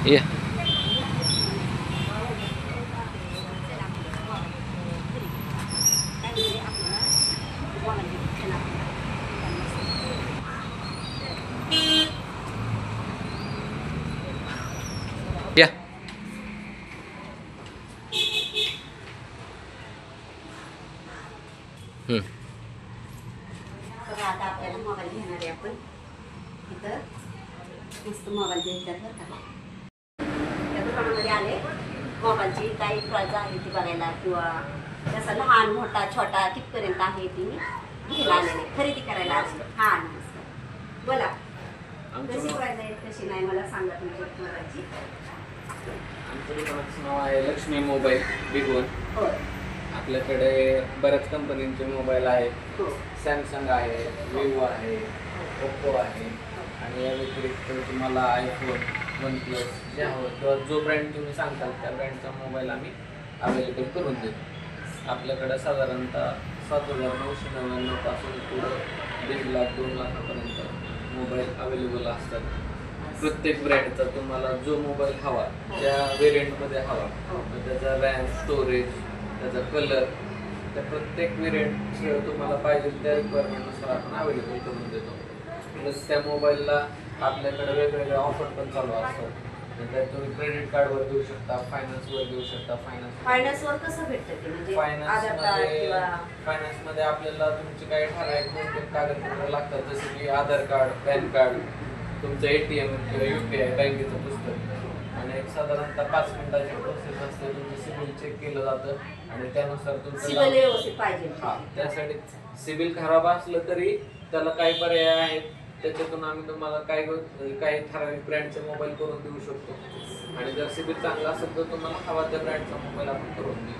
या या आता आपल्याला मोबाईल घेणार आहे आपण इथं मस्त मोबाईल भेटतात बरं का. त्या दुकानामध्ये आले मोबाईलची काही प्राइस आहे ती बघायला किंवा जसं लहान मोठा छोटा कितपर्यंत आहे ती घ्यायला आलेले खरेदी करायला आले. हां नमस्कार बोला कशी प्राइस आहे कशी नाही मला सांगा तुमच्या मोबाईलची. आमच्या दुकानाचं नाव आहे लक्ष्मी मोबाईल बिगवन. हो आपल्याकडे बऱ्याच कंपनीचे मोबाईल आहेत. हो सॅमसंग आहे, विवो आहे, ओप्पो आहे आणि या व्यतिरिक्त तुम्हाला आयफोन, वन प्लस जे हवं किंवा जो ब्रँड तुम्ही सांगताल त्या ब्रँडचा मोबाईल आम्ही अवेलेबल करून देतो. आपल्याकडं साधारणतः 7,999 पासून पुढं 1.5 लाख 2 लाखापर्यंत मोबाईल अवेलेबल असतात. प्रत्येक ब्रँडचा तुम्हाला जो मोबाईल हवा त्या व्हेरियंटमध्ये हवा त्याचा रॅम, स्टोरेज, त्याचा कलर, त्या प्रत्येक व्हेरियंट तुम्हाला पाहिजे त्या रिक्वायरमेंटनुसार आपण अवेलेबल करून देतो. प्लस त्या मोबाईलला आपल्याकडे वेगवेगळ्या ऑफर पण चालू असतात. त्यात तुम्ही क्रेडिट कार्डवर देऊ शकता, फायनान्सवर देऊ शकता. फायनान्सवर कसं भेटतं ते म्हणजे आधार कार्ड किंवा फायनान्समध्ये आपल्याला तुमचे काही ठराविक 2-3 कागदपत्र लागतात जसे की आधार कार्ड, पॅन कार्ड, तुमचं ATM किंवा UPI बँकेचं पुस्तक आणि एक साधारणतः 5 मिनिटाची प्रोसेस असते. तुमचं सिबिल चेक केलं जातं आणि त्यानुसार तुमचं सिबिल व्यवस्थित पाहिजे. हां त्यासाठी सिबिल खराब असलं तरी त्याला काही पर्याय आहेत. त्याच्यातून आम्ही तुम्हाला काही ठराविक ब्रँडचे मोबाईल करून देऊ शकतो आणि जर सिबिल चांगला असेल तर तुम्हाला हवा त्या ब्रँडचा मोबाईल आपण करून देऊ.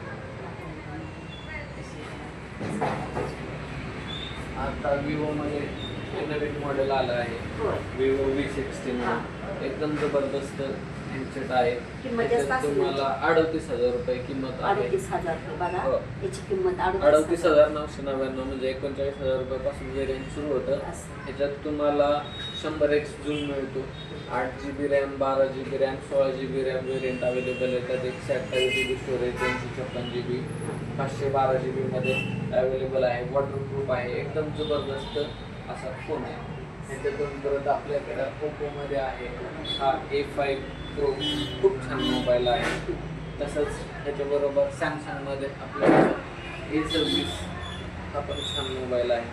आता विवोमध्ये नवीन मॉडेल आलं आहे विवो V60 म्हणून. एकदम जबरदस्त हँडसेट आहे. त्याच्यात तुम्हाला 38,000 रुपये किंमत आहे. 38,000 रुपये बघा हो. याची किंमत 38,999 म्हणजे 39,000 रुपयापासून व्हेरियंट सुरू होतं. ह्याच्यात तुम्हाला 100x झूम मिळतो, 8GB RAM, 12GB RAM, 16GB RAM variant available आहे. त्यात 128GB स्टोरेज, 256GB, 512GB मध्ये अवेलेबल आहे. वॉटरप्रूफ आहे. एकदम जबरदस्त असा फोन आहे. ह्याच्यातून परत आपल्याकडे ओप्पोमध्ये आहे हा A5 Pro, खूप छान मोबाईल आहे. तसंच ह्याच्याबरोबर सॅमसंगमध्ये आपल्याकडे A26 हा पण छान मोबाईल आहे.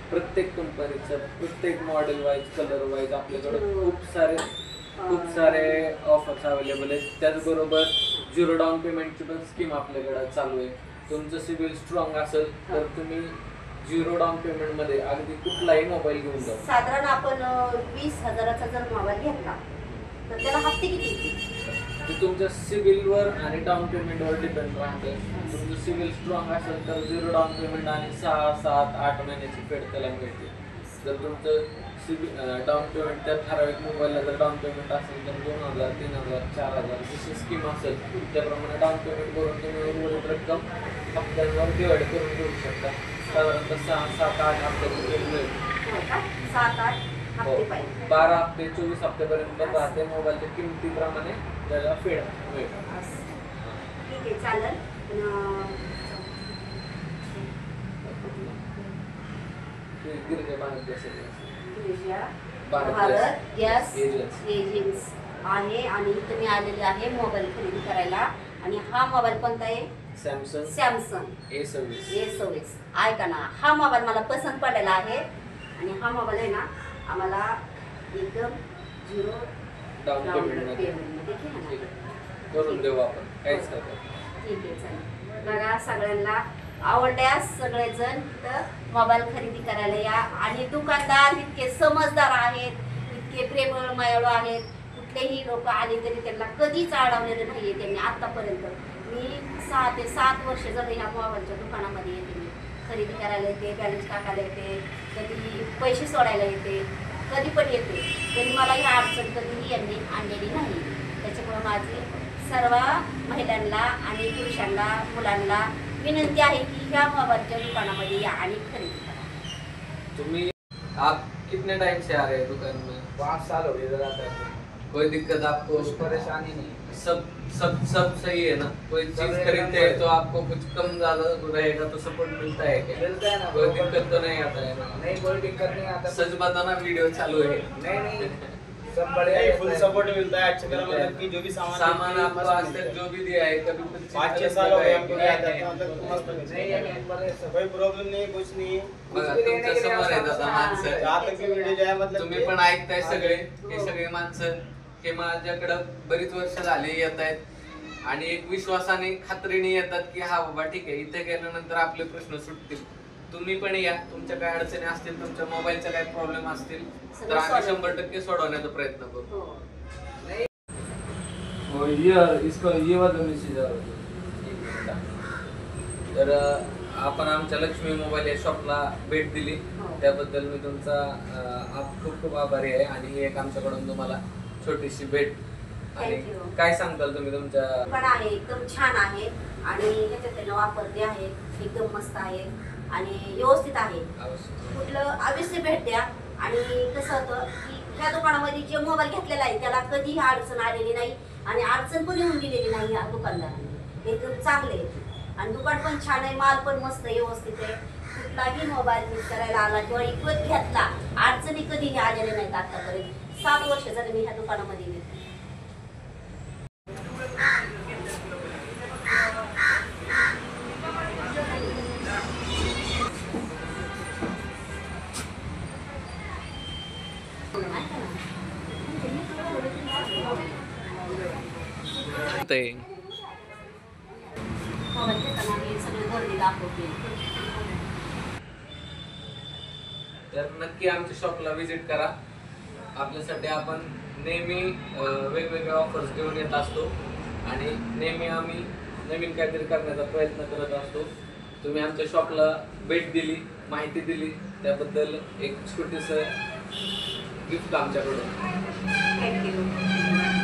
प्रत्येक कंपनीचं प्रत्येक मॉडेल वाईज, कलर वाईज आपल्याकडे खूप सारे ऑफर्स अवेलेबल आहेत. त्याचबरोबर 0 डाऊन पेमेंटची पण स्कीम आपल्याकडे चालू आहे. तुमचं सिबिल स्ट्रॉंग असेल तर तुम्ही 0 डाऊन पेमेंटमध्ये अगदी कुठलाही मोबाईल घेऊन जा. साधारण आपण 20,000चा जर मोबाईल घेतला तर त्याला हप्ते किती येतील? ते तुमच्या सिबिलवर आणि डाऊन पेमेंटवर डिपेंड राहतं. तुमचं सिबिल स्ट्रॉंग असेल तर 0 डाऊन पेमेंट आणि 6, 7, 8 महिन्याची फेड त्याला मिळते. जर तुमचं डाऊन पेमेंट त्या ठराविक मोबाईलला जर डाऊन पेमेंट असेल तर 2,000, 3,000, 4,000 जशी स्कीम असेल त्याप्रमाणे डाऊन पेमेंट करून तुम्ही उर्वरित रक्कम हप्त्यांवर डिवाइड करून देऊ शकता. साधारणतः 6, 7, 8 हप्त्याची मिळेल. 7-8 हप्ते पाहिजे. 12 हप्ते 24 हप्त्यापर्यंत राहते. मोबाईलच्या किमतीप्रमाणे त्याला फेड मिळेल. ठीक आहे चालेल. भारत गॅस एजन्सी आहे आणि तुम्ही आलेले आहे मोबाईल खरेदी करायला. आणि हा मोबाईल कोणता आहे? Samsung A26. ऐका ना, हा मोबाईल मला पसंत पडलेला आहे आणि हा मोबाईल आहे ना आम्हाला एकदम 0 डाऊन पेमेंटमध्ये करून देऊ आपण. काहीच ठीक आहे चालेल. बघा सगळ्यांना आवडल्यास सगळेजण तर मोबाईल खरेदी करायला या. आणि दुकानदार इतके समजदार आहेत, इतके प्रेमळ मायाळू आहेत. कुठलेही लोक आले तरी त्यांना कधीच अडवलेलं नाही आहे त्यांनी आत्तापर्यंत. मी 6 ते 7 वर्ष झाले ह्या मोबाईलच्या दुकानामध्ये येते. मी खरेदी करायला येते, बॅलन्स टाकायला येते, कधी पैसे सोडायला येते, कधी पण येते. तरी मला ह्या अडचण कधीही यांनी आणलेली नाही. त्याच्यामुळे माझी सर्व महिलांना आणि पुरुषांना, मुलांना विनंती आहे की ह्या मोबाईलच्या दुकानामध्ये या आणि खरेदी करा. तुम्ही आप कितने टाइम से आ रहे हैं दुकान में? 5 साल हो गए इधर आता है. कोई दिक्कत आपको कुछ परेशानी नहीं। सब सब सब सही है ना? कोई सब चीज एकदम खरीदते हैं बढ़िया। तो आपको कुछ कम ज्यादा रहेगा तो सपोर्ट मिलता है क्या? मिलता है ना, कोई बरोबर। दिक्कत तो नहीं आता है ना? नहीं, कोई दिक्कत नहीं आता। सच बताना, वीडियो चालू है। नहीं, सब बढ़िया नहीं, रहता फुल है। सपोर्ट मिलता है अच्छी तरह, मतलब कि जो भी सामान आपको मस्त आज मिलता तक है। जो भी दिया है कभी कुछ चीज 5-6 गलत साल हो लगा गए है हमको क्या? दिया था, मतलब मस्त मिलता नहीं, है। ये नंबर है सब। कोई प्रॉब्लेम नाही, कुछ नाही. बघा कुछ भी तुमच्या लेने के लिए समोर आहेत आवश्यक आता है. माणसं. जहाँ तक की व्हिडिओ जो आहे मतलब तुम्ही की- पण ऐकताय सगळे हे हो. सगळे माणसं हे माझ्याकडं बरीच वर्ष झाली येत आहेत आणि एक विश्वासाने खात्रीने येतात की हा बाबा ठीक आहे, इथे गेल्यानंतर आपले प्रश्न सुटतील. तुम्ही पण या, तुमच्या काय अडचणी असतील, तुमच्या मोबाईलच्या काय प्रॉब्लेम असतील तर सगळं आम्ही solve 100% सोडवण्याचा प्रयत्न करू. हो. हो, इसको ये वाला मैसेज आ रहा तर आपण आमच्या लक्ष्मी मोबाईल या शॉपला भेट दिली हो. त्याबद्दल मी तुमचा खूप खूप आभारी आहे आणि ही एक आमच्याकडून तुम्हाला छोटीशी भेट. आणि Thank you. काय सांगताल तुम्ही तुमच्या पण आहे एकदम छान आहे आणि ह्याच्यात वापरते आहे एकदम मस्त आहे आणि व्यवस्थित आहे. आवश्यक कुठलं अवश्य भेट द्या. आणि कसं होतं की ह्या दुकानामध्ये जे मोबाईल घेतलेला आहे त्याला कधीही अडचण आलेली नाही आणि अडचण पण येऊन गेलेली नाही या दुकानदाराने. एकदम चांगले आहे आणि दुकान पण छान आहे, माल पण मस्त व्यवस्थित आहे. कुठलाही मोबाईल मिस करायला आला किंवा विकत घेतला अडचणी कधीही आलेल्या नाहीत आतापर्यंत. 7 वर्ष झाले मी ह्या दुकानामध्ये गेले. ते मोबाईल घेताना मी सगळे गर्दी दाखवते. तर नक्की आमच्या शॉपला व्हिजिट करा. आपल्यासाठी आपण नेहमी वेगवेगळ्या ऑफर्स घेऊन येत असतो आणि नेहमी आम्ही नवीन काहीतरी करण्याचा प्रयत्न करत असतो. तुम्ही आमच्या शॉपला भेट दिली, माहिती दिली त्याबद्दल एक छोटीसं गिफ्ट आमच्याकडून. थँक्यू.